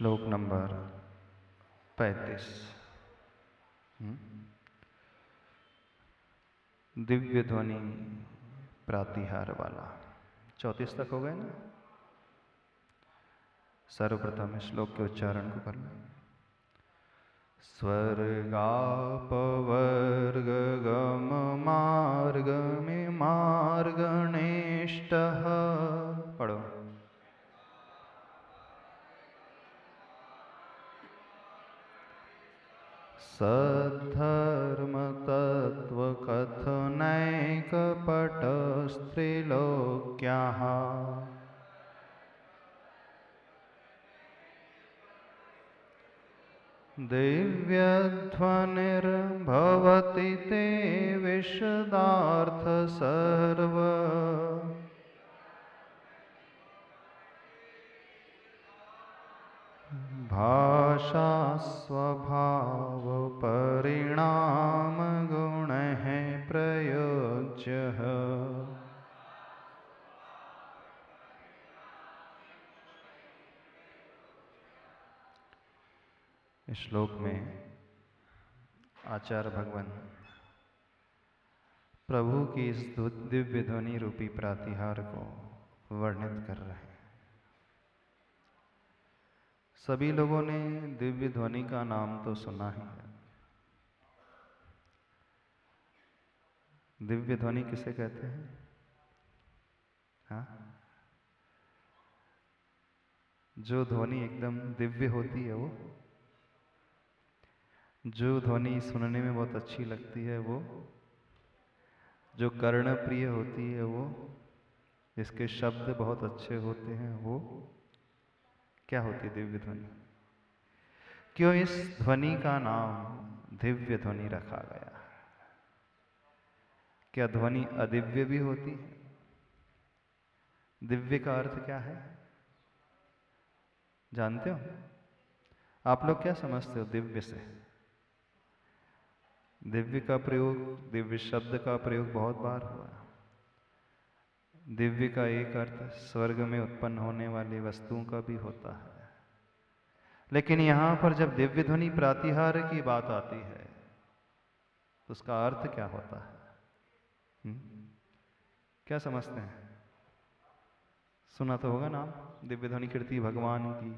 श्लोक नंबर 35। दिव्य ध्वनि प्रातिहार वाला। 34 तक हो गए ना। सर्वप्रथम इस श्लोक के उच्चारण को कर लें। स्वर्गापवर्गगम मार्गमिमार्गणेष्टः। पढ़ो। सद्धर्मतत्त्वकथनैकपटस्त्रिलोक्याः दिव्यध्वनिर्भवति ते विशदार्थ सर्व। भाषा स्वभाव परिणाम गुण है प्रयोज्य। इस श्लोक में आचार्य भगवान प्रभु की इस दिव्य ध्वनि रूपी प्रातिहार को वर्णित कर रहे हैं। सभी लोगों ने दिव्य ध्वनि का नाम तो सुना ही है। दिव्य ध्वनि किसे कहते हैं? हाँ, जो ध्वनि एकदम दिव्य होती है, वो जो ध्वनि सुनने में बहुत अच्छी लगती है, वो जो कर्णप्रिय होती है, वो जिसके शब्द बहुत अच्छे होते हैं, वो क्या होती है? दिव्य ध्वनि। क्यों इस ध्वनि का नाम दिव्य ध्वनि रखा गया? क्या ध्वनि अदिव्य भी होती है? दिव्य का अर्थ क्या है जानते हो? आप लोग क्या समझते हो दिव्य से? दिव्य का प्रयोग, दिव्य शब्द का प्रयोग बहुत बार हुआ। दिव्य का एक अर्थ स्वर्ग में उत्पन्न होने वाली वस्तुओं का भी होता है। लेकिन यहां पर जब दिव्य ध्वनि प्रातिहार की बात आती है तो उसका अर्थ क्या होता है? क्या समझते हैं? सुना तो होगा नाम, दिव्य ध्वनि कीर्ति भगवान की,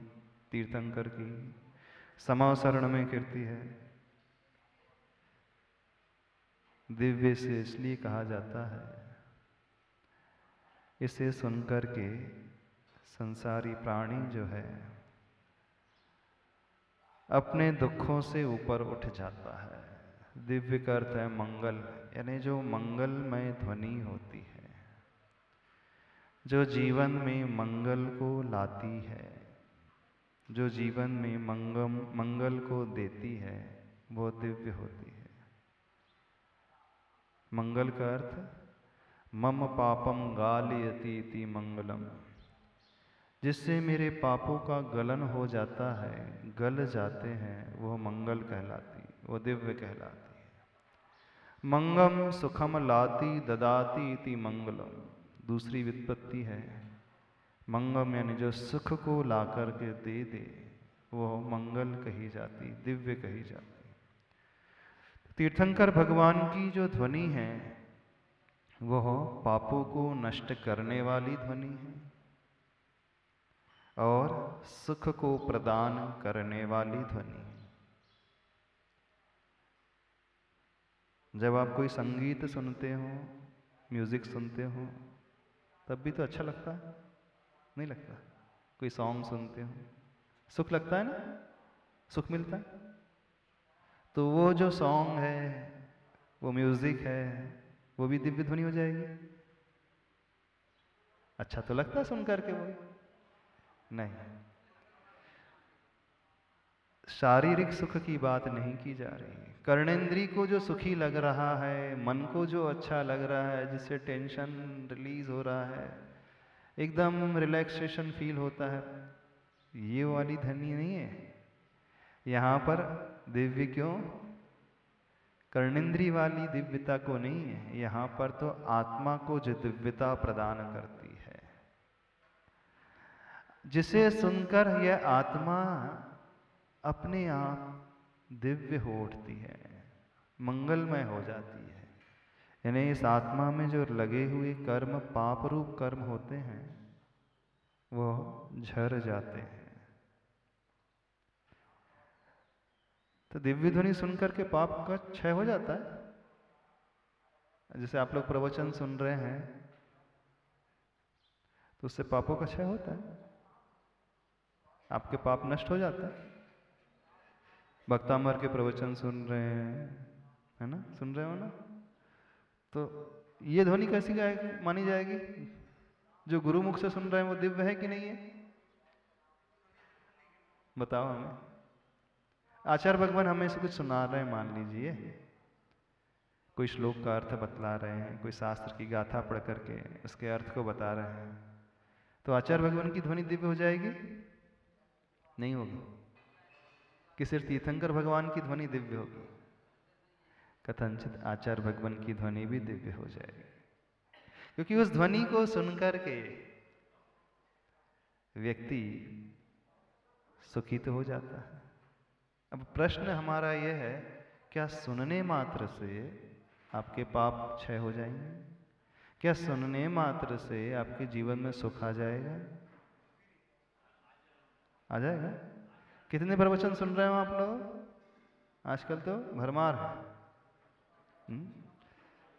तीर्थंकर की समासरण में कीर्ति है। दिव्य से इसलिए कहा जाता है, इसे सुनकर के संसारी प्राणी जो है अपने दुखों से ऊपर उठ जाता है। दिव्य का अर्थ है मंगल, यानी जो मंगलमय ध्वनि होती है, जो जीवन में मंगल को लाती है, जो जीवन में मंगल को देती है, वो दिव्य होती है। मंगल का अर्थ मम पापम गालयति इति मंगलम, जिससे मेरे पापों का गलन हो जाता है, गल जाते हैं, वो मंगल कहलाती, वो दिव्य कहलाती है। मंगम सुखम लाती ददाती इति मंगलम, दूसरी व्युत्पत्ति है। मंगम यानी जो सुख को ला करके दे दे, वो मंगल कही जाती, दिव्य कही जाती। तीर्थंकर भगवान की जो ध्वनि है वह पापों को नष्ट करने वाली ध्वनि है और सुख को प्रदान करने वाली ध्वनि है। जब आप कोई संगीत सुनते हो, म्यूजिक सुनते हो, तब भी तो अच्छा लगता है, नहीं लगता? कोई सॉन्ग सुनते हो, सुख लगता है ना, सुख मिलता है। तो वो जो सॉन्ग है, वो म्यूजिक है, वो भी दिव्य ध्वनि हो जाएगी। अच्छा तो लगता है सुन करके? वो नहीं, शारीरिक सुख की बात नहीं की जा रही। कर्णेंद्री को जो सुखी लग रहा है, मन को जो अच्छा लग रहा है, जिससे टेंशन रिलीज हो रहा है, एकदम रिलैक्सेशन फील होता है, ये वाली ध्वनि नहीं है यहाँ पर। दिव्य क्यों? कर्णेंद्री वाली दिव्यता को नहीं है यहाँ पर, तो आत्मा को जो दिव्यता प्रदान करती है। जिसे सुनकर यह आत्मा अपने आप दिव्य हो उठती है, मंगलमय हो जाती है। यानी इस आत्मा में जो लगे हुए कर्म, पाप रूप कर्म होते हैं, वो झर जाते हैं। तो दिव्य ध्वनि सुनकर के पाप का क्षय हो जाता है। जैसे आप लोग प्रवचन सुन रहे हैं तो उससे पापों का क्षय होता है, आपके पाप नष्ट हो जाते हैं। भक्तामर के प्रवचन सुन रहे हैं, है ना, सुन रहे हो ना, तो ये ध्वनि कैसी मानी जाएगी? जो गुरु मुख से सुन रहे हैं वो दिव्य है कि नहीं है? बताओ हमें। आचार्य भगवान हमें से कुछ सुना रहे हैं, मान लीजिए कोई श्लोक का अर्थ बतला रहे हैं, कोई शास्त्र की गाथा पढ़ करके उसके अर्थ को बता रहे हैं, तो आचार्य भगवान की ध्वनि दिव्य हो जाएगी? नहीं होगी। कि सिर्फ तीर्थंकर भगवान की ध्वनि दिव्य होगी? कथनचित आचार्य भगवान की ध्वनि भी दिव्य हो जाएगी, क्योंकि उस ध्वनि को सुनकर के व्यक्ति सुखी तो हो जाता है। अब प्रश्न हमारा यह है, क्या सुनने मात्र से आपके पाप क्षय हो जाएंगे? क्या सुनने मात्र से आपके जीवन में सुख आ जाएगा? आ जाएगा? कितने प्रवचन सुन रहे हो आप लोग? आजकल तो भरमार है।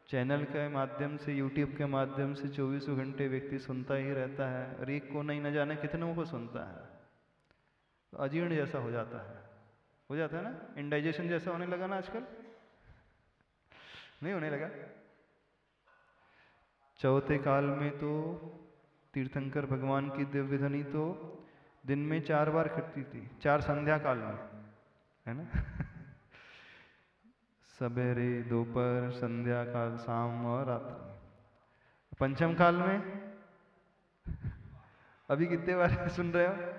चैनल के माध्यम से, यूट्यूब के माध्यम से 24 घंटे व्यक्ति सुनता ही रहता है, और एक को नहीं न जाने कितनों को सुनता है। तो अजीर्ण जैसा हो जाता है ना, इंडाइजेशन जैसा होने लगा ना आजकल। नहीं होने लगा? चौथे काल में तो तीर्थंकर भगवान की दिव्य ध्वनि तो दिन में 4 बार खटती थी, 4 संध्या काल में, है ना। सवेरे, दोपहर, संध्या काल, शाम और रात्रि। पंचम काल में अभी कितने बार सुन रहे हो?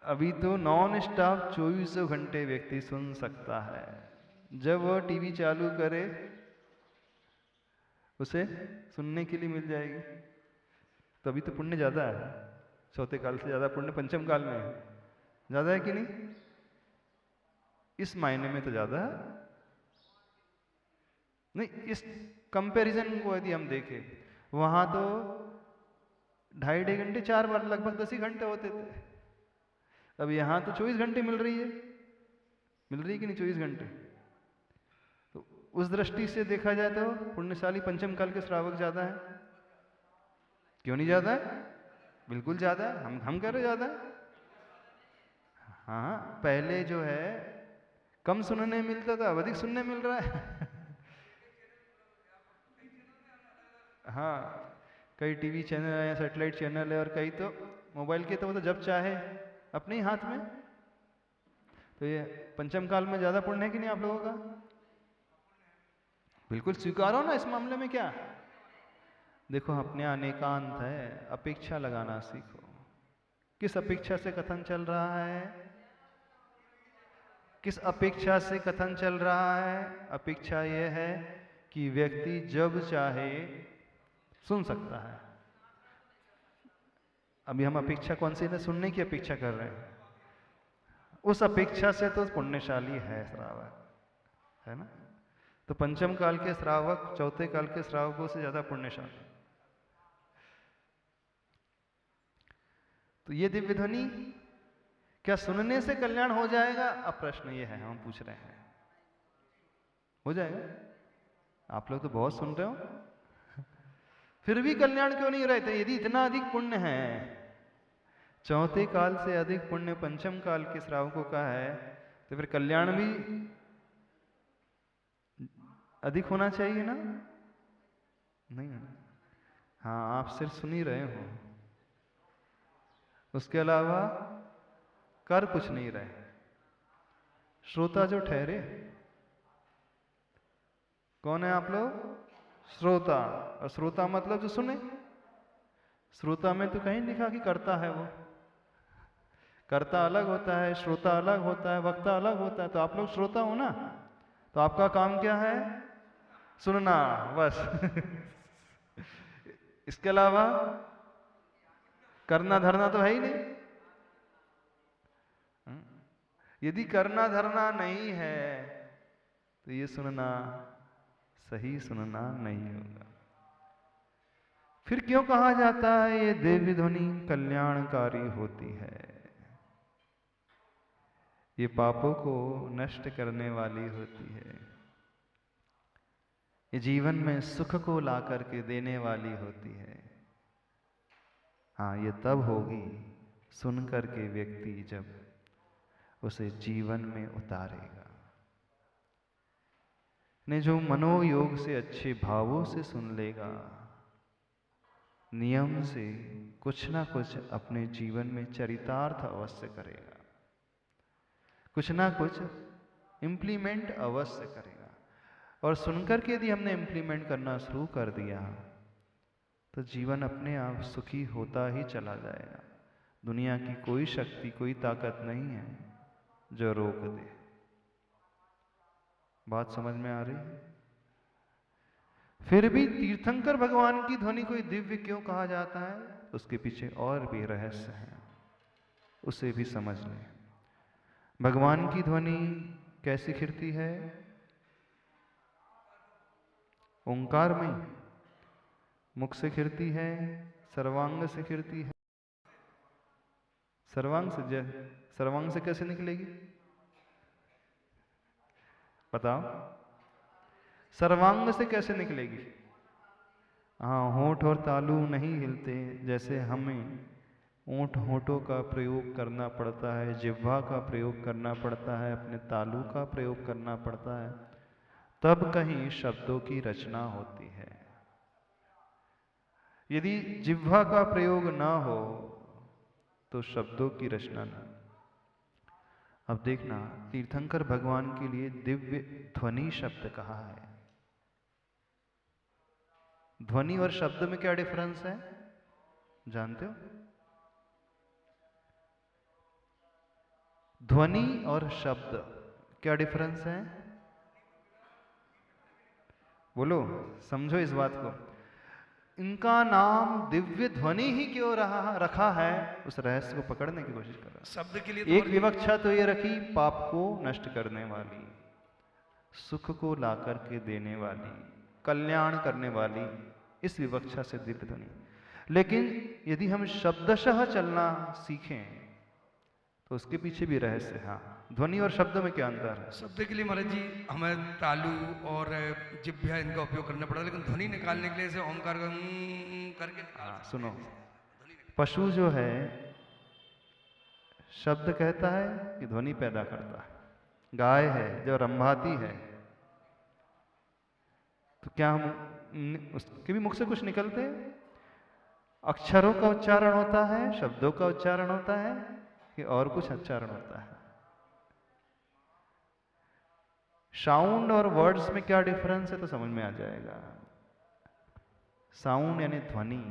अभी तो नॉन स्टॉप 24 घंटे व्यक्ति सुन सकता है। जब वह टीवी चालू करे उसे सुनने के लिए मिल जाएगी। तभी तो पुण्य ज्यादा है, चौथे काल से ज्यादा पुण्य पंचम काल में है। ज्यादा है कि नहीं? इस मायने में तो ज्यादा है। नहीं, इस कंपैरिजन को यदि हम देखें, वहां तो 2.5 घंटे 4 बार, लगभग 10 ही घंटे होते थे। अब यहां तो 24 घंटे मिल रही है कि नहीं? 24 घंटे। तो उस दृष्टि से देखा जाए तो पुण्यशाली पंचम काल के श्रावक ज्यादा है। क्यों नहीं ज्यादा है? बिल्कुल ज्यादा है। हम कह रहे ज्यादा है। हाँ, पहले जो है कम सुनने मिलता था, अब अधिक सुनने मिल रहा है। हाँ, कई टीवी चैनल है, सैटेलाइट चैनल है, और कई तो मोबाइल के, तो वो तो जब चाहे अपने ही हाथ में। तो ये पंचम काल में ज्यादा पुण्य है कि नहीं आप लोगों का? बिल्कुल स्वीकारो ना, इस मामले में क्या। देखो, अपने अनेकांत है, अपेक्षा लगाना सीखो। किस अपेक्षा से कथन चल रहा है? किस अपेक्षा से कथन चल रहा है? अपेक्षा यह है कि व्यक्ति जब चाहे सुन सकता है। अभी हम अपेक्षा कौन सी है? सुनने की अपेक्षा कर रहे हैं। उस अपेक्षा से तो पुण्यशाली है श्रावक, है ना। तो पंचम काल के श्रावक चौथे काल के श्रावकों से ज्यादा पुण्यशाली। तो ये दिव्य ध्वनि क्या सुनने से कल्याण हो जाएगा? अब प्रश्न ये है, हम पूछ रहे हैं, हो जाएगा? आप लोग तो बहुत सुन रहे हो, फिर भी कल्याण क्यों नहीं रहते? यदि इतना अधिक पुण्य है, चौथे काल से अधिक पुण्य पंचम काल के श्रावकों का है, तो फिर कल्याण भी अधिक होना चाहिए ना? नहीं। हाँ, आप सिर्फ सुन ही रहे हो, उसके अलावा कर कुछ नहीं रहे। श्रोता जो ठहरे, कौन है आप लोग? श्रोता। और श्रोता मतलब जो सुने। श्रोता में तो कहीं लिखा कि करता है वो। कर्ता अलग होता है, श्रोता अलग होता है, वक्ता अलग होता है। तो आप लोग श्रोता हो ना, तो आपका काम क्या है? सुनना, बस। इसके अलावा करना धरना तो है ही नहीं। यदि करना धरना नहीं है तो ये सुनना सही सुनना नहीं होगा। फिर क्यों कहा जाता है ये दिव्य ध्वनि कल्याणकारी होती है? ये पापों को नष्ट करने वाली होती है, ये जीवन में सुख को ला करके देने वाली होती है। हाँ, ये तब होगी सुन करके व्यक्ति जब उसे जीवन में उतारेगा। ने जो मनोयोग से अच्छे भावों से सुन लेगा, नियम से कुछ ना कुछ अपने जीवन में चरितार्थ अवश्य करेगा, कुछ ना कुछ इम्प्लीमेंट अवश्य करेगा। और सुनकर के यदि हमने इम्प्लीमेंट करना शुरू कर दिया तो जीवन अपने आप सुखी होता ही चला जाएगा। दुनिया की कोई शक्ति कोई ताकत नहीं है जो रोक दे। बात समझ में आ रही है? फिर भी तीर्थंकर भगवान की ध्वनि को दिव्य क्यों कहा जाता है, उसके पीछे और भी रहस्य है, उसे भी समझ लें। भगवान की ध्वनि कैसी खिरती है? ओंकार में मुख से खिरती है, सर्वांग से खिरती है। सर्वांग से कैसे निकलेगी बताओ? सर्वांग से कैसे निकलेगी? हाँ, होंठ और तालू नहीं हिलते, जैसे हमें ओंठ होंठों का प्रयोग करना पड़ता है, जिह्वा का प्रयोग करना पड़ता है, अपने तालू का प्रयोग करना पड़ता है, तब कहीं शब्दों की रचना होती है। यदि जिह्वा का प्रयोग ना हो तो शब्दों की रचना ना। अब देखना, तीर्थंकर भगवान के लिए दिव्य ध्वनि शब्द कहा है। ध्वनि और शब्द में क्या डिफरेंस है जानते हो? ध्वनि और शब्द क्या डिफरेंस है? बोलो, समझो इस बात को। इनका नाम दिव्य ध्वनि ही क्यों रखा है, उस रहस्य को पकड़ने की कोशिश कर रहा। शब्द के लिए एक विवक्षा तो ये रखी, पाप को नष्ट करने वाली, सुख को ला करके देने वाली, कल्याण करने वाली, इस विवक्षा से दिव्य ध्वनि। लेकिन यदि हम शब्दशः चलना सीखें तो उसके पीछे भी रहस्य है। हाँ, ध्वनि और शब्द में क्या अंतर है? शब्द के लिए महाराज जी हमें तालू और जिह्वा इनका उपयोग करना पड़ता है, लेकिन ध्वनि निकालने के लिए जैसे ओमकार करके हाँ, सुनो, पशु जो है शब्द कहता है कि ध्वनि पैदा करता है। गाय है जो रंभाती है तो क्या हम उसके भी मुख से कुछ निकलते हैं? अक्षरों का उच्चारण होता है, शब्दों का उच्चारण होता है, कि और कुछ उच्चारण होता है? साउंड और वर्ड्स में क्या डिफरेंस है तो समझ में आ जाएगा। साउंड यानी ध्वनि,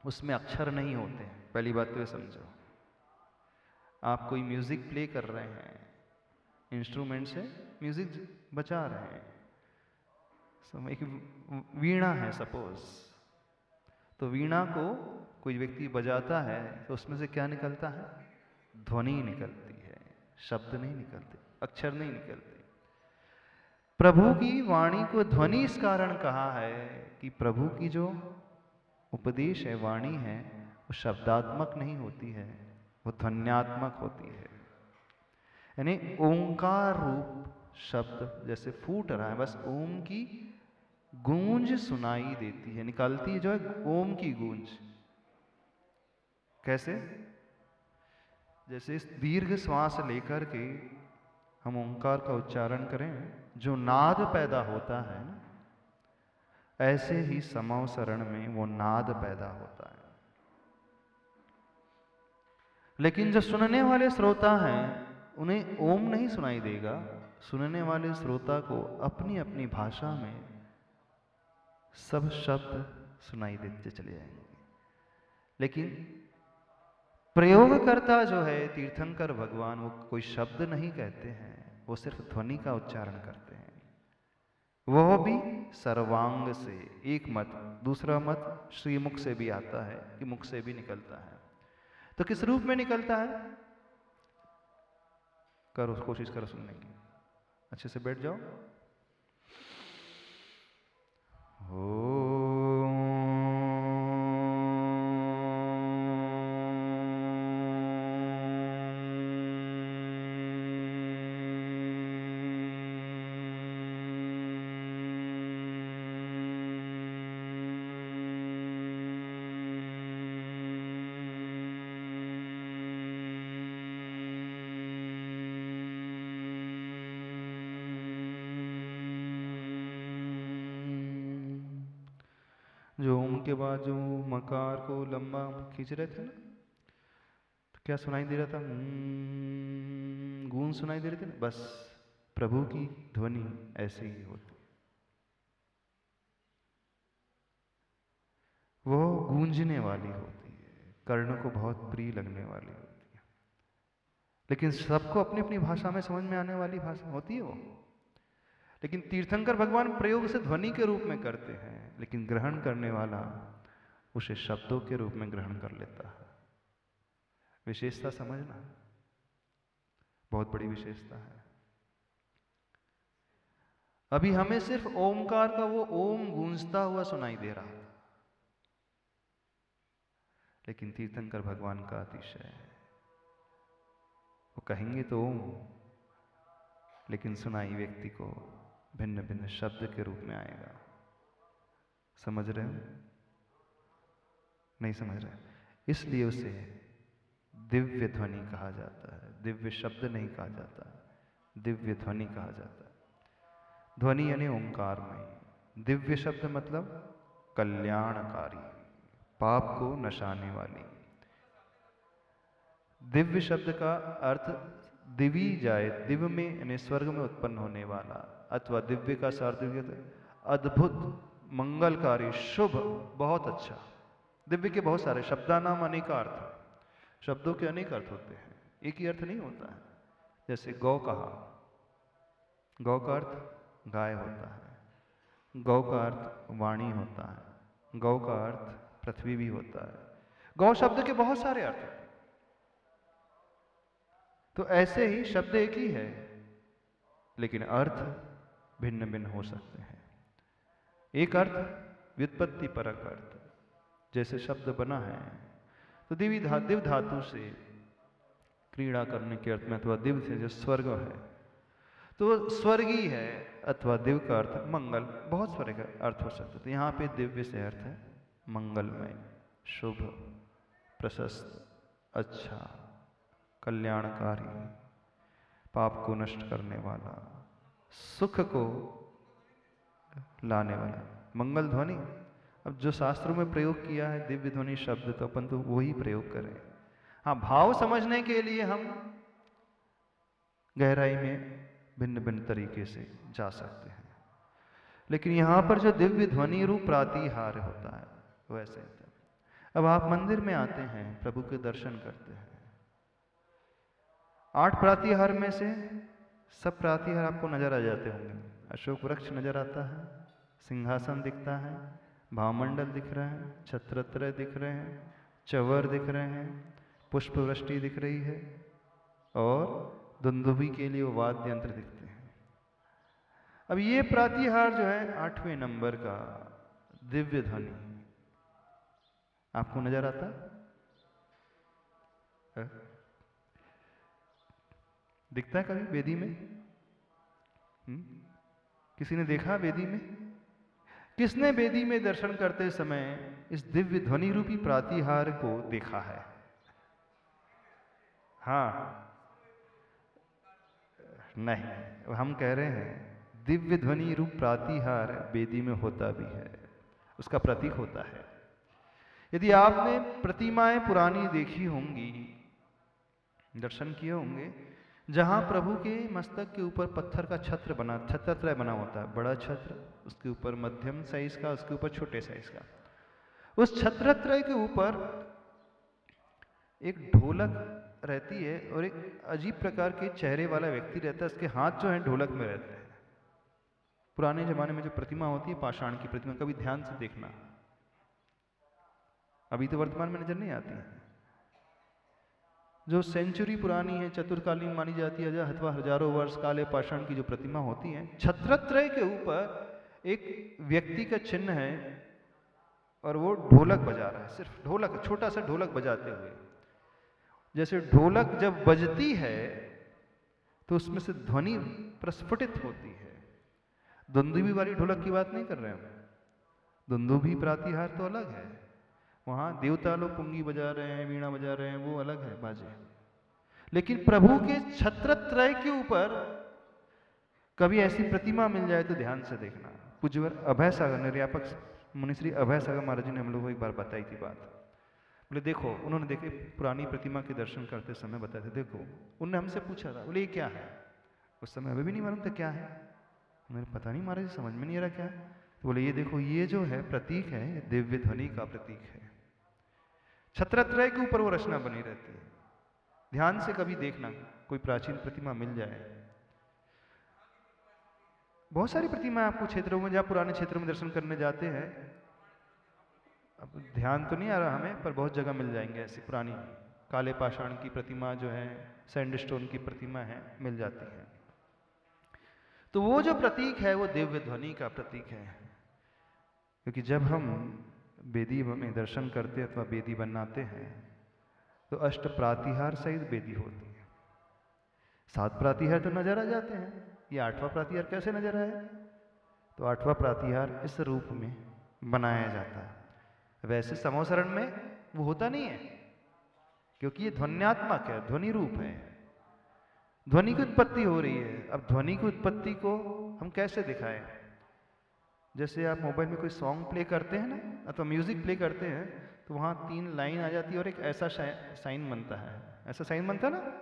उसमें अक्षर नहीं होते हैं, पहली बात तो ये समझो। आप कोई म्यूजिक प्ले कर रहे हैं, इंस्ट्रूमेंट से म्यूजिक बजा रहे हैं, एक वीणा है सपोज, तो वीणा को कोई व्यक्ति बजाता है तो उसमें से क्या निकलता है? ध्वनि निकलती है, शब्द नहीं निकलते, अक्षर नहीं निकलते। प्रभु की वाणी को ध्वनि इस कारण कहा है कि प्रभु की जो उपदेश है, वाणी है, वो शब्दात्मक नहीं होती है, वो ध्वन्यात्मक होती है। यानी ओंकार रूप शब्द जैसे फूट रहा है, बस ओम की गूंज सुनाई देती है, निकलती है जो है ओम की गूंज। कैसे? जैसे इस दीर्घ श्वास लेकर के हम ओंकार का उच्चारण करें, जो नाद पैदा होता है, ऐसे ही समव शरण में वो नाद पैदा होता है। लेकिन जो सुनने वाले श्रोता हैं उन्हें ओम नहीं सुनाई देगा, सुनने वाले श्रोता को अपनी अपनी भाषा में सब शब्द सुनाई देते चले जाएंगे। लेकिन प्रयोगकर्ता जो है तीर्थंकर भगवान, वो कोई शब्द नहीं कहते हैं, वो सिर्फ ध्वनि का उच्चारण करते हैं। वह भी सर्वांग से। एक मत, दूसरा मत श्रीमुख से भी आता है कि मुख से भी निकलता है। तो किस रूप में निकलता है? करो, कोशिश करो सुनने की। अच्छे से बैठ जाओ। जो ओम के बाद जो मकार को लंबा खींच रहे थे ना, तो क्या सुनाई दे रहा था? गूंज सुनाई दे रही थी ना। बस प्रभु की ध्वनि ऐसी ही होती, वो गूंजने वाली होती है, कर्ण को बहुत प्रिय लगने वाली होती है। लेकिन सबको अपनी अपनी भाषा में समझ में आने वाली भाषा होती है वो। लेकिन तीर्थंकर भगवान प्रयोग से ध्वनि के रूप में करते हैं, लेकिन ग्रहण करने वाला उसे शब्दों के रूप में ग्रहण कर लेता है। विशेषता समझना, बहुत बड़ी विशेषता है। अभी हमें सिर्फ ओमकार का वो ओम गूंजता हुआ सुनाई दे रहा था, लेकिन तीर्थंकर भगवान का अतिशय है। वो कहेंगे तो ओम, लेकिन सुनाई व्यक्ति को भिन्न भिन्न शब्द के रूप में आएगा। समझ रहे हो? नहीं समझ रहे? इसलिए उसे दिव्य ध्वनि कहा जाता है। दिव्य शब्द नहीं कहा जाता, दिव्य ध्वनि कहा जाता है। ध्वनि यानी ओंकार में। दिव्य शब्द मतलब कल्याणकारी, पाप को नशाने वाली। दिव्य शब्द का अर्थ दिवी जाए, दिव्य में यानी स्वर्ग में उत्पन्न होने वाला, अथवा दिव्य का अर्थ अद्भुत, मंगलकारी, शुभ, बहुत अच्छा। दिव्य के बहुत सारे शब्दानाम अनेक अर्थ, शब्दों के अनेक अर्थ होते हैं, एक ही अर्थ नहीं होता है। जैसे गौ कहा, गौ का अर्थ गाय होता है, गौ का अर्थ वाणी होता है, गौ का अर्थ पृथ्वी भी होता है। गौ शब्द के बहुत सारे अर्थ हैं। तो ऐसे ही शब्द एक ही है, लेकिन अर्थ भिन्न भिन्न हो सकते हैं। एक अर्थ व्युत्पत्ति परक अर्थ, जैसे शब्द बना है तो दिव धातु से क्रीड़ा करने के अर्थ में, अथवा दिव से जो स्वर्ग है तो स्वर्गीय है, अथवा दिव का अर्थ मंगल, बहुत सारे का अर्थ हो सकते। तो यहाँ पे दिव्य से अर्थ है मंगलमय, शुभ, प्रशस्त, अच्छा, कल्याणकारी, पाप को नष्ट करने वाला, सुख को लाने वाला, मंगल ध्वनि। अब जो शास्त्रों में प्रयोग किया है दिव्य ध्वनि शब्द, तो अपन तो वही प्रयोग करें। हाँ, भाव समझने के लिए हम गहराई में भिन्न भिन्न तरीके से जा सकते हैं, लेकिन यहाँ पर जो दिव्य ध्वनि रूप प्रातिहार होता है वो ऐसे होता है। अब आप मंदिर में आते हैं, प्रभु के दर्शन करते हैं, 8 प्रातिहार में से सब प्रातिहार आपको नजर आ जाते होंगे। अशोक वृक्ष नजर आता है, सिंहासन दिखता है, भावमंडल दिख रहा है, छत्रत्रय दिख रहे हैं, चवर दिख रहे हैं, पुष्प वृष्टि दिख रही है, और दुंदुभी के लिए वो वाद्य यंत्र दिखते हैं। अब ये प्रातिहार जो है 8वें नंबर का दिव्य ध्वनि आपको नजर आता है? दिखता है कभी वेदी में? किसी ने देखा वेदी में? किसने वेदी में दर्शन करते समय इस दिव्य ध्वनि रूपी प्रातिहार को देखा है? हाँ, नहीं, हम कह रहे हैं दिव्य ध्वनि रूप प्रातिहार वेदी में होता भी है, उसका प्रतीक होता है। यदि आपने प्रतिमाएं पुरानी देखी होंगी, दर्शन किए होंगे, जहां प्रभु के मस्तक के ऊपर पत्थर का छत्र बना, छत्रत्रय बना होता है, बड़ा छत्र, उसके ऊपर मध्यम साइज का, उसके ऊपर छोटे साइज का। उस छत्रत्रय के ऊपर एक ढोलक रहती है और एक अजीब प्रकार के चेहरे वाला व्यक्ति रहता है, उसके हाथ जो है ढोलक में रहते हैं। पुराने जमाने में जो प्रतिमा होती है पाषाण की प्रतिमा, कभी ध्यान से देखना, अभी तो वर्तमान में नजर नहीं आती है। जो सेंचुरी पुरानी है, चतुर्कालीन मानी जाती है, अथवा हजारों वर्ष काले पाषाण की जो प्रतिमा होती है, छत्रत्रय के ऊपर एक व्यक्ति का चिन्ह है और वो ढोलक बजा रहा है, सिर्फ ढोलक, छोटा सा ढोलक बजाते हुए। जैसे ढोलक जब बजती है तो उसमें से ध्वनि प्रस्फुटित होती है। दुंदुभी वाली ढोलक की बात नहीं कर रहे हम, दुंदुभी प्रातिहार तो अलग है, वहां देवता लोग पुंगी बजा रहे हैं, वीणा बजा रहे हैं, वो अलग है बाजे। लेकिन प्रभु के छत्रत्रय के ऊपर कभी ऐसी प्रतिमा मिल जाए तो ध्यान से देखना। पूज्यवर अभय सागर निर्यापक मुनिश्री अभय सागर महाराज जी ने हम लोग को एक बार बताई थी बात। बोले देखो, उन्होंने देखे पुरानी प्रतिमा के दर्शन करते समय बताए थे, देखो उन्होंने हमसे पूछा था, बोले ये क्या है? उस समय अभी भी नहीं मालूम था क्या है, मुझे पता नहीं महाराज जी, समझ में नहीं आ रहा क्या है। तो बोले ये देखो, ये जो है प्रतीक है, ये दिव्य ध्वनि का प्रतीक है। छत्रत्रय के ऊपर वो रचना बनी रहती है। ध्यान से कभी देखना, कोई प्राचीन प्रतिमा मिल जाए। बहुत सारी प्रतिमा आपको क्षेत्रों में, जहाँ पुराने क्षेत्रों में दर्शन करने जाते हैं, अब ध्यान तो नहीं आ रहा हमें, पर बहुत जगह मिल जाएंगे ऐसी पुरानी काले पाषाण की प्रतिमा जो है, सैंडस्टोन की प्रतिमा है, मिल जाती है। तो वो जो प्रतीक है वो दिव्य ध्वनि का प्रतीक है। क्योंकि जब हम वेदी में दर्शन करते अथवा वेदी बनाते हैं तो अष्ट प्रातिहार सहित वेदी होती है। 7 प्रातिहार तो नजर आ जाते हैं, ये 8वां प्रातिहार कैसे नजर आए? तो 8वां प्रातिहार इस रूप में बनाया जाता है। वैसे समोसरण में वो होता नहीं है, क्योंकि ये ध्वन्यात्मक है, ध्वनि रूप है, ध्वनि की उत्पत्ति हो रही है। अब ध्वनि की उत्पत्ति को हम कैसे दिखाएं? जैसे आप मोबाइल में कोई सॉन्ग प्ले करते हैं ना, अथवा म्यूजिक प्ले करते हैं, तो वहां 3 लाइन आ जाती है और एक ऐसा साइन बनता है, ऐसा साइन बनता है ना।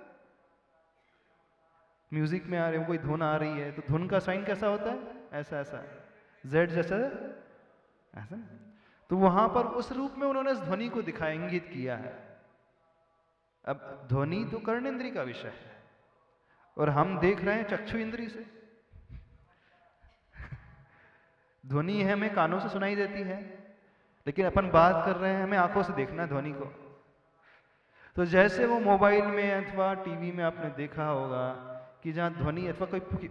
म्यूजिक में आ रहे हो, कोई धुन आ रही है तो धुन का साइन कैसा होता है? ऐसा ऐसा, जेड जैसा, ऐसा। तो वहां पर उस रूप में उन्होंने इस ध्वनि को दिखाया, इंगित किया है। अब ध्वनि तो कर्णेंद्रिय का विषय है और हम देख रहे हैं चक्षु इंद्रिय से। ध्वनि है हमें कानों से सुनाई देती है, लेकिन अपन बात कर रहे हैं, हमें आंखों से देखना है ध्वनि को। तो जैसे वो मोबाइल में अथवा टीवी में आपने देखा होगा कि जहाँ ध्वनि, अथवा कोई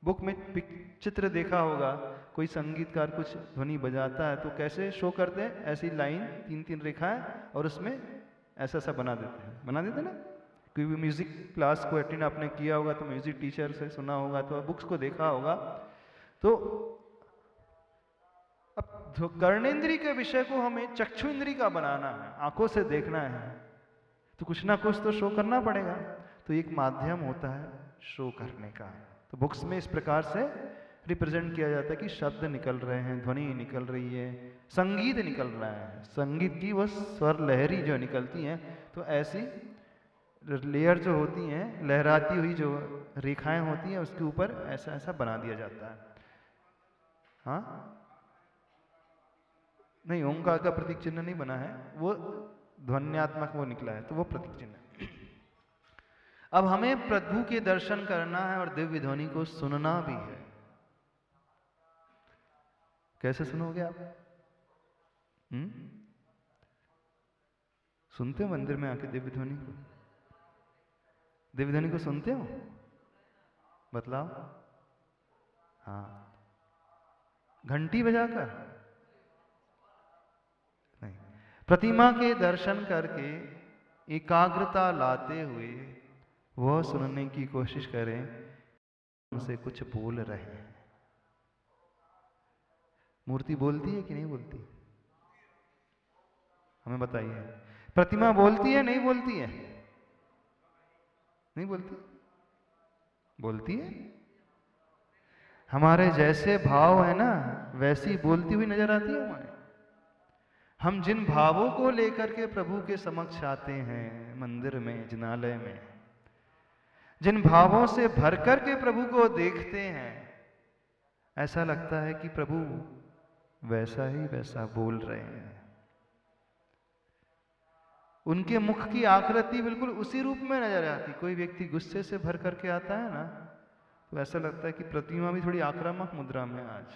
बुक में चित्र देखा होगा, कोई संगीतकार कुछ ध्वनि बजाता है तो कैसे शो करते हैं, ऐसी लाइन 3-3 रेखाएं और उसमें ऐसा ऐसा बना देते हैं ना। कोई भी म्यूजिक क्लास को अटेंड आपने किया होगा तो म्यूजिक टीचर से सुना होगा तो बुक्स को देखा होगा। तो अब कर्णेंद्रिय के विषय को हमें चक्षु इंद्रिय का बनाना है, आंखों से देखना है, तो कुछ ना कुछ तो शो करना पड़ेगा। तो एक माध्यम होता है शो करने का। तो बुक्स में इस प्रकार से रिप्रेजेंट किया जाता है कि शब्द निकल रहे हैं, ध्वनि निकल रही है, संगीत निकल रहा है, संगीत की वो स्वर लहरी जो निकलती हैं, तो ऐसी लेयर जो होती हैं, लहराती हुई जो रेखाएं होती हैं, उसके ऊपर ऐसा ऐसा बना दिया जाता है। हाँ नहीं, ओंकार का प्रतीक चिन्ह नहीं बना है, वो ध्वन्यात्मक वो निकला है, तो वो प्रतीक चिन्ह है। अब हमें प्रभु के दर्शन करना है और दिव्य ध्वनि को सुनना भी है। कैसे सुनोगे आप? सुनते हो मंदिर में आके दिव्य ध्वनि को? दिव्य ध्वनि को सुनते हो? बतलाओ। हाँ, घंटी बजाकर नहीं, प्रतिमा के दर्शन करके एकाग्रता लाते हुए वह सुनने की कोशिश करें उनसे कुछ बोल रहे हैं। मूर्ति बोलती है कि नहीं बोलती? हमें बताइए। प्रतिमा बोलती है नहीं बोलती है? नहीं बोलती? बोलती है। हमारे जैसे भाव है ना, वैसी बोलती हुई नजर आती है हमारे। हम जिन भावों को लेकर के प्रभु के समक्ष आते हैं मंदिर में, जिनालय में, जिन भावों से भरकर के प्रभु को देखते हैं, ऐसा लगता है कि प्रभु वैसा ही वैसा बोल रहे हैं। उनके मुख की आकृति बिल्कुल उसी रूप में नजर आती। कोई व्यक्ति गुस्से से भर करके आता है ना, तो ऐसा लगता है कि प्रतिमा भी थोड़ी आक्रामक मुद्रा में आज।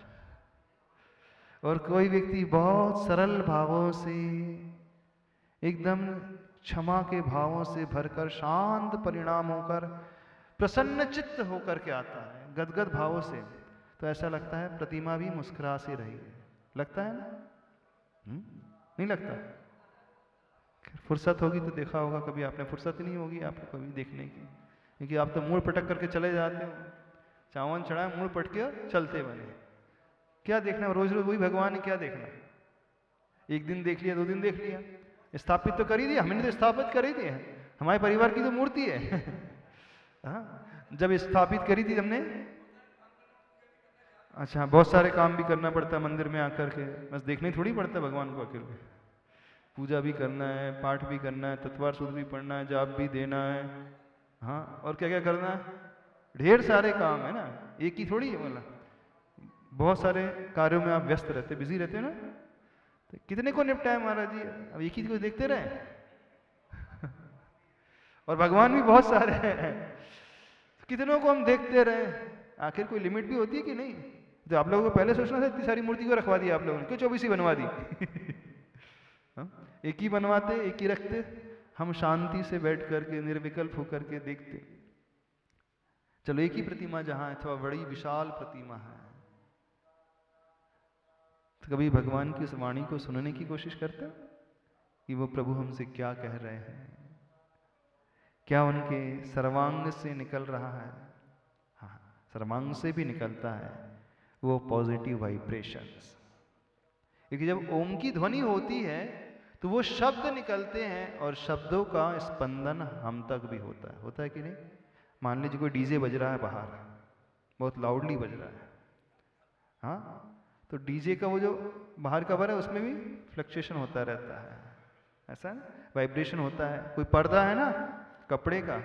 और कोई व्यक्ति बहुत सरल भावों से, एकदम क्षमा के भावों से भरकर, शांत परिणाम होकर, प्रसन्न चित्त होकर के आता है, गदगद भावों से, तो ऐसा लगता है प्रतिमा भी मुस्कुरा सी रही है। लगता है ना? नहीं लगता? फुर्सत होगी तो देखा होगा कभी आपने, फुर्सत नहीं होगी आपको कभी देखने की, क्योंकि आप तो मुड़ पटक करके चले जाते हो, चावन चढ़ाए मुड़ पटके चलते बने। क्या देखना रोज रोज वही भगवान है, क्या देखना? एक दिन देख लिया, 2 दिन देख लिया, स्थापित तो कर ही दिया, हमने तो स्थापित कर ही दिया, हमारे परिवार की तो मूर्ति है। हाँ, जब स्थापित करी थी हमने, अच्छा बहुत सारे काम भी करना पड़ता है मंदिर में आकर के, बस देखने थोड़ी पड़ता है भगवान को अकेले, पूजा भी करना है, पाठ भी करना है, तत्वार सूत्र भी पढ़ना है, जाप भी देना है, हाँ और क्या क्या करना है, ढेर सारे काम है ना, एक ही थोड़ी है, बोला बहुत सारे कार्यों में आप व्यस्त रहते, बिजी रहते हो ना, तो कितने को निपटाए महाराज जी, अब एक ही को देखते रहे। और भगवान भी बहुत सारे हैं, कितनों को हम देखते रहे, आखिर कोई लिमिट भी होती है कि नहीं? तो आप लोगों को पहले सोचना था, इतनी सारी मूर्ति को रखवा दी आप लोगों ने, क्यों 24 ही बनवा दी? एक ही बनवाते, एक ही रखते, हम शांति से बैठ करके निर्विकल्प होकर के देखते। चलो एक ही प्रतिमा जहां है, थोड़ा बड़ी विशाल प्रतिमा है, तो कभी भगवान की उस वाणी को सुनने की कोशिश करते हैं कि वो प्रभु हमसे क्या कह रहे हैं, क्या उनके सर्वांग से निकल रहा है? हाँ, सर्वांग से भी निकलता है वो पॉजिटिव वाइब्रेशंस, क्योंकि जब ओम की ध्वनि होती है तो वो शब्द निकलते हैं और शब्दों का स्पंदन हम तक भी होता है कि नहीं? मान लीजिए कोई डीजे बज रहा है बाहर, बहुत लाउडली बज रहा है, हाँ, तो डीजे का वो जो बाहर कवर है उसमें भी फ्लक्चुएशन होता रहता है, ऐसा है, वाइब्रेशन होता है। कोई पर्दा है ना कपड़े का,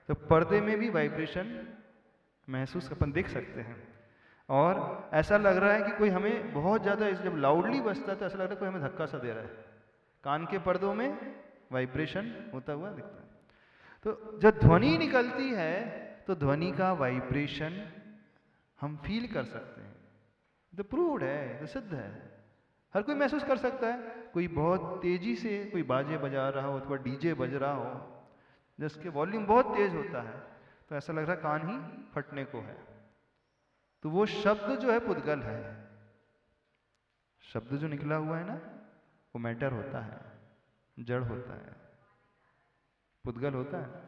तो पर्दे में भी वाइब्रेशन महसूस अपन देख सकते हैं, और ऐसा लग रहा है कि कोई हमें बहुत ज़्यादा, जब लाउडली बजता है तो ऐसा लग रहा है कोई हमें धक्का सा दे रहा है, कान के पर्दों में वाइब्रेशन होता हुआ दिखता है। तो जब ध्वनि निकलती है तो ध्वनि का वाइब्रेशन हम फील कर सकते हैं, तो प्रूव्ड है, तो सिद्ध है, हर कोई महसूस कर सकता है। कोई बहुत तेजी से कोई बाजे बजा रहा हो अथवा डीजे बज रहा हो जिसके वॉल्यूम बहुत तेज होता है, तो ऐसा लग रहा है कान ही फटने को है, तो वो शब्द जो है पुद्गल है, शब्द जो निकला हुआ है ना वो मैटर होता है, जड़ होता है, पुद्गल होता है,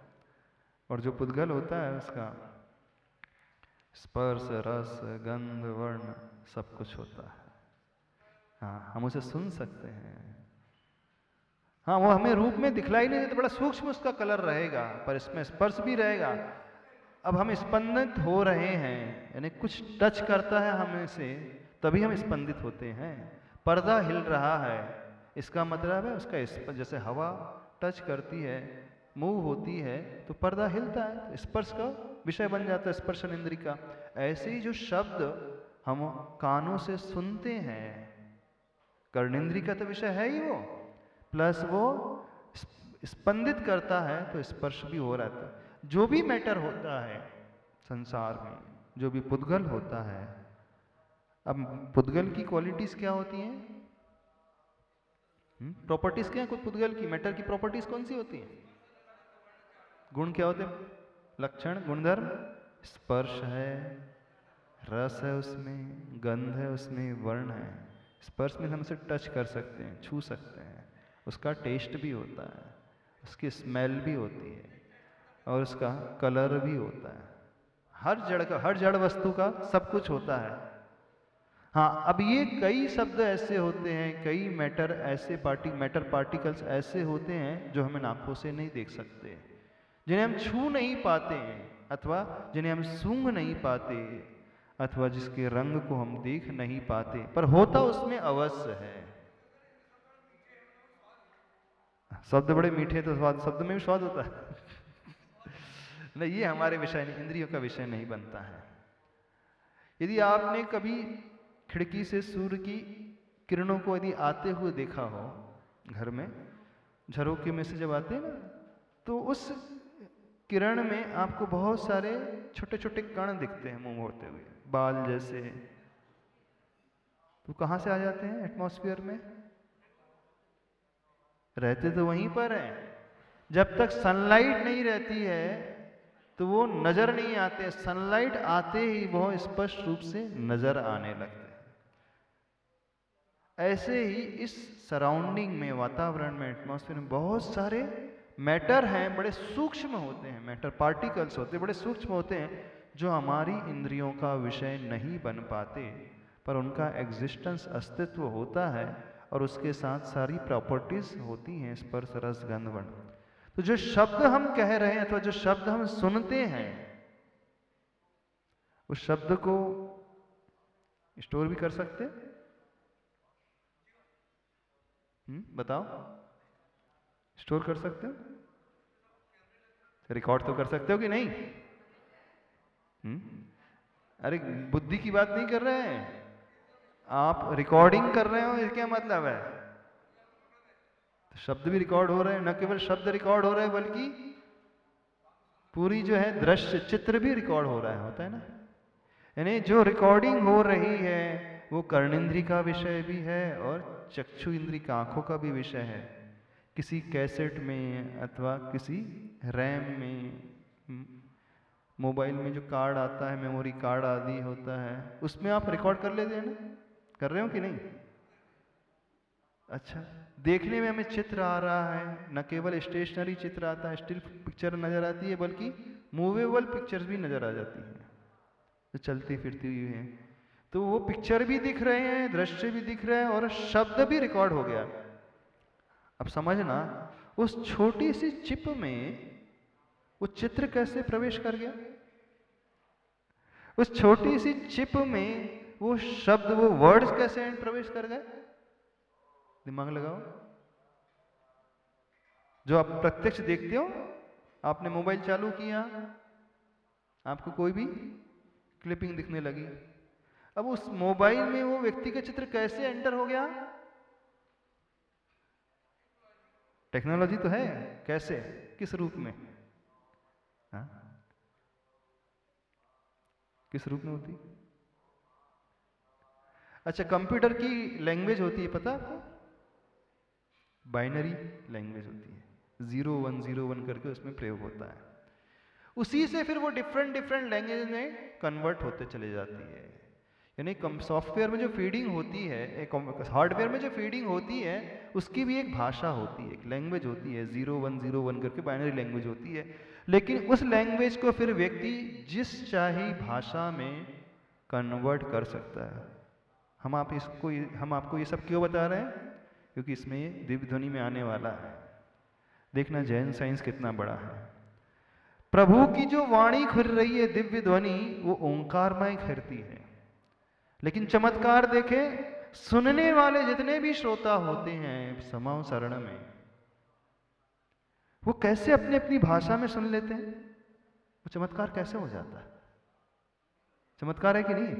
और जो पुद्गल होता है उसका स्पर्श रस गंध वर्ण सब कुछ होता है। हाँ, हम उसे सुन सकते हैं, हाँ वो हमें रूप में दिखलाई नहीं देता, बड़ा सूक्ष्म उसका कलर रहेगा, पर इसमें स्पर्श भी रहेगा। अब हम स्पंदित हो रहे हैं, यानी कुछ टच करता है हमें से तभी हम स्पंदित होते हैं। पर्दा हिल रहा है, इसका मतलब है उसका जैसे हवा टच करती है, मूव होती है तो पर्दा हिलता है, तो स्पर्श का विषय बन जाता है, स्पर्शन इंद्रिय का। ऐसे ही जो शब्द हम कानों से सुनते हैं, कर्णेंद्रिय का तो विषय है ही वो, प्लस वो स्पंदित करता है तो स्पर्श भी हो रहा था। जो भी मैटर होता है संसार में, जो भी पुद्गल होता है, अब पुद्गल की क्वालिटीज क्या होती हैं, प्रॉपर्टीज क्या है कुछ पुद्गल की, मैटर की प्रॉपर्टीज कौन सी होती हैं? गुण क्या होते हैं? लक्षण गुणधर्म, स्पर्श है, रस है उसमें, गंध है उसमें, वर्ण है। स्पर्श में हम उसे टच कर सकते हैं, छू सकते हैं, उसका टेस्ट भी होता है, उसकी स्मेल भी होती है, और उसका कलर भी होता है। हर जड़ वस्तु का सब कुछ होता है। हाँ, अब ये कई शब्द ऐसे होते हैं, कई मैटर पार्टिकल्स ऐसे होते हैं जो हमें आंखों से नहीं देख सकते, जिन्हें हम छू नहीं पाते हैं, अथवा जिन्हें हम सूंघ नहीं पाते, अथवा जिसके रंग को हम देख नहीं पाते, पर होता उसमें अवश्य है। शब्द बड़े मीठे तो स्वाद, शब्द में भी स्वाद होता है। नहीं, ये हमारे विषय नहीं, इंद्रियों का विषय नहीं बनता है। यदि आपने कभी खिड़की से सूर्य की किरणों को यदि आते हुए देखा हो, घर में झरोखे में से जब आते हैं ना, तो उस किरण में आपको बहुत सारे छोटे छोटे कण दिखते हैं मूव होते हुए, बाल जैसे। तो कहाँ से आ जाते हैं एटमॉस्फेयर में? रहते तो वहीं पर हैं। जब तक सनलाइट नहीं रहती है तो वो नजर नहीं आते, सनलाइट आते ही वो स्पष्ट रूप से नजर आने लगते हैं। ऐसे ही इस सराउंडिंग में, वातावरण में, एटमॉस्फेयर में बहुत सारे मैटर हैं, बड़े सूक्ष्म होते हैं, मैटर पार्टिकल्स होते हैं, बड़े सूक्ष्म होते हैं, जो हमारी इंद्रियों का विषय नहीं बन पाते, पर उनका एग्जिस्टेंस, अस्तित्व होता है, और उसके साथ सारी प्रॉपर्टीज होती हैं, स्पर्श, रस, गंध, वर्ण। तो जो शब्द हम कह रहे हैं अथवा जो शब्द हम सुनते हैं, उस शब्द को स्टोर भी कर सकते हैं। बताओ, स्टोर कर सकते हो? रिकॉर्ड तो कर सकते हो कि नहीं? अरे बुद्धि की बात नहीं कर रहे हैं, आप रिकॉर्डिंग कर रहे हो, इसका क्या मतलब है? तो शब्द भी रिकॉर्ड हो रहे हैं, न केवल शब्द रिकॉर्ड हो रहे हैं बल्कि पूरी जो है दृश्य, चित्र भी रिकॉर्ड हो रहा है, होता है ना। यानी जो रिकॉर्डिंग हो रही है वो कर्णेंद्री का विषय भी है और चक्षु इंद्री का, आंखों का भी विषय है। किसी कैसेट में अथवा किसी रैम में, मोबाइल में जो कार्ड आता है, मेमोरी कार्ड आदि होता है, उसमें आप रिकॉर्ड कर लेते हैं ना, कर रहे हो कि नहीं? अच्छा, देखने में हमें चित्र आ रहा है, न केवल स्टेशनरी चित्र आता है, स्टिल पिक्चर नजर आती है, बल्कि मूवेबल पिक्चर्स भी नजर आ जाती हैं जो चलती फिरती हुई हैं। तो वो पिक्चर भी दिख रहे हैं, दृश्य भी दिख रहे हैं, और शब्द भी रिकॉर्ड हो गया। अब समझना, उस छोटी सी चिप में वो चित्र कैसे प्रवेश कर गया, उस छोटी सी चिप में वो शब्द, वो वर्ड्स कैसे प्रवेश कर गए? दिमाग लगाओ। जो आप प्रत्यक्ष देखते हो, आपने मोबाइल चालू किया, आपको कोई भी क्लिपिंग दिखने लगी, अब उस मोबाइल में वो व्यक्ति का चित्र कैसे एंटर हो गया? टेक्नोलॉजी तो है, कैसे, किस रूप में? हा? किस रूप में होती? अच्छा, कंप्यूटर की लैंग्वेज होती है, पता आपको? बाइनरी लैंग्वेज होती है, 0101 करके उसमें प्रयोग होता है। उसी से फिर वो डिफरेंट डिफरेंट लैंग्वेज में कन्वर्ट होते चले जाती है। यानी सॉफ्टवेयर में जो फीडिंग होती है, हार्डवेयर में जो फीडिंग होती है, उसकी भी एक भाषा होती है, एक लैंग्वेज होती है, 0101 करके बाइनरी लैंग्वेज होती है। लेकिन उस लैंग्वेज को फिर व्यक्ति जिस चाहे भाषा में कन्वर्ट कर सकता है। हम आपको ये सब क्यों बता रहे हैं? क्योंकि इसमें ये दिव्य ध्वनि में आने वाला है। देखना जैन साइंस कितना बड़ा है। प्रभु की जो वाणी खुल रही है, दिव्य ध्वनि, वो ओंकारमय खिरती है। लेकिन चमत्कार देखे, सुनने वाले जितने भी श्रोता होते हैं समाओ शरण में, वो कैसे अपनी अपनी भाषा में सुन लेते हैं। वो चमत्कार कैसे हो जाता है? चमत्कार है कि नहीं?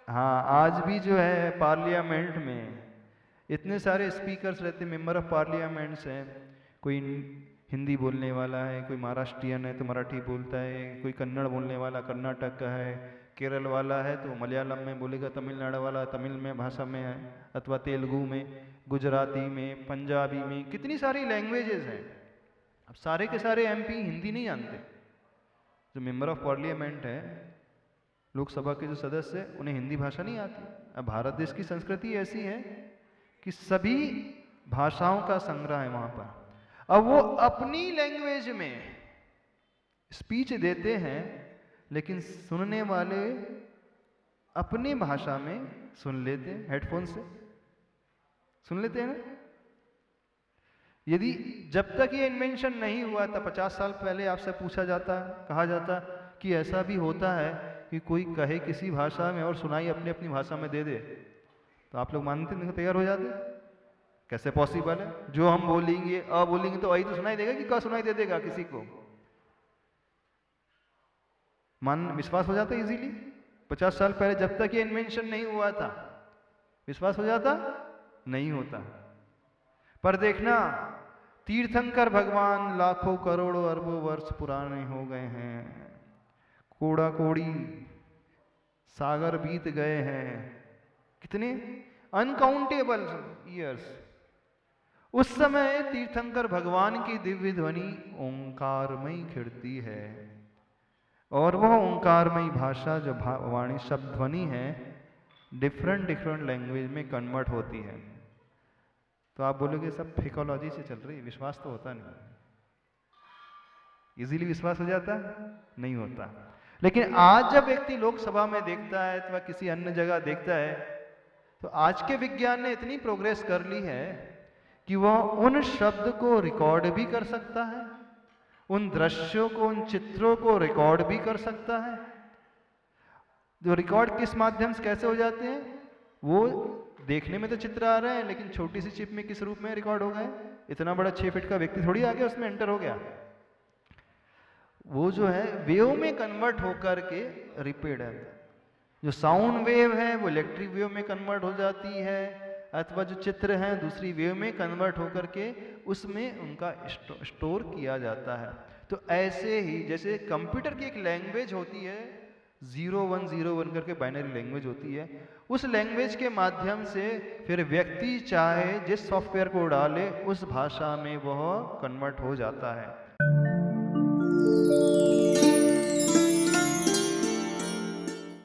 हाँ, आज भी जो है पार्लियामेंट में इतने सारे स्पीकर्स रहते, मेंबर ऑफ पार्लियामेंट्स हैं, कोई हिंदी बोलने वाला है, कोई महाराष्ट्रियन है तो मराठी बोलता है, कोई कन्नड़ बोलने वाला कर्नाटक का है, केरल वाला है तो मलयालम में बोलेगा, तमिलनाडु वाला तमिल में भाषा में है, अथवा तेलुगु में, गुजराती में, पंजाबी में, कितनी सारी लैंग्वेजेस हैं। अब सारे के सारे एमपी हिंदी नहीं जानते। जो मेंबर ऑफ पार्लियामेंट है, लोकसभा के जो सदस्य हैं, उन्हें हिंदी भाषा नहीं आती। अब भारत देश की संस्कृति ऐसी है कि सभी भाषाओं का संग्रह है वहां पर। अब वो अपनी लैंग्वेज में स्पीच देते हैं, लेकिन सुनने वाले अपनी भाषा में सुन लेते हैं, हेडफोन से सुन लेते हैं ना। यदि जब तक ये इन्वेंशन नहीं हुआ था, 50 साल पहले आपसे पूछा जाता, कहा जाता कि ऐसा भी होता है कि कोई कहे किसी भाषा में और सुनाई अपनी अपनी भाषा में दे दे, तो आप लोग मानते नहीं, तैयार हो जाते? कैसे पॉसिबल है? जो हम बोलेंगे अ बोलेंगे तो आई तो सुनाई देगा कि का सुनाई दे देगा किसी को? मान विश्वास हो जाता इजीली। 50 साल पहले जब तक ये इन्वेंशन नहीं हुआ था, विश्वास हो जाता? नहीं होता। पर देखना, तीर्थंकर भगवान लाखों करोड़ों अरबों वर्ष पुराने हो गए हैं, कोड़ा कोड़ी सागर बीत गए हैं, कितने अनकाउंटेबल ईयर्स। उस समय तीर्थंकर भगवान की दिव्य ध्वनि ओंकारमयी खिड़ती है, और वह ओंकारमयी भाषा जो वाणी शब्द ध्वनि है डिफरेंट लैंग्वेज में कन्वर्ट होती है। तो आप बोलोगे सब फिकोलॉजी से चल रही है, विश्वास तो होता नहीं, इजीली विश्वास हो जाता नहीं होता। लेकिन आज जब व्यक्ति लोकसभा में देखता है अथवा किसी अन्य जगह देखता है, तो आज के विज्ञान ने इतनी प्रोग्रेस कर ली है कि वह उन शब्द को रिकॉर्ड भी कर सकता है, उन दृश्यों को, उन चित्रों को रिकॉर्ड भी कर सकता है। जो रिकॉर्ड किस माध्यम से कैसे हो जाते हैं, वो देखने में तो चित्र आ रहे हैं, लेकिन छोटी सी चिप में किस रूप में रिकॉर्ड हो गए। इतना बड़ा 6 फीट का व्यक्ति थोड़ी आ गया उसमें एंटर हो गया, वो जो है वेव में कन्वर्ट होकर के रिपीट है। जो साउंड वेव है वो इलेक्ट्रिक वेव में कन्वर्ट हो जाती है, अथवा जो चित्र हैं दूसरी वेव में कन्वर्ट होकर के उसमें उनका स्टोर किया जाता है। तो ऐसे ही जैसे कंप्यूटर की एक लैंग्वेज होती है 0101 करके बाइनरी लैंग्वेज होती है, उस लैंग्वेज के माध्यम से फिर व्यक्ति चाहे जिस सॉफ्टवेयर को डाले उस भाषा में वह कन्वर्ट हो जाता है।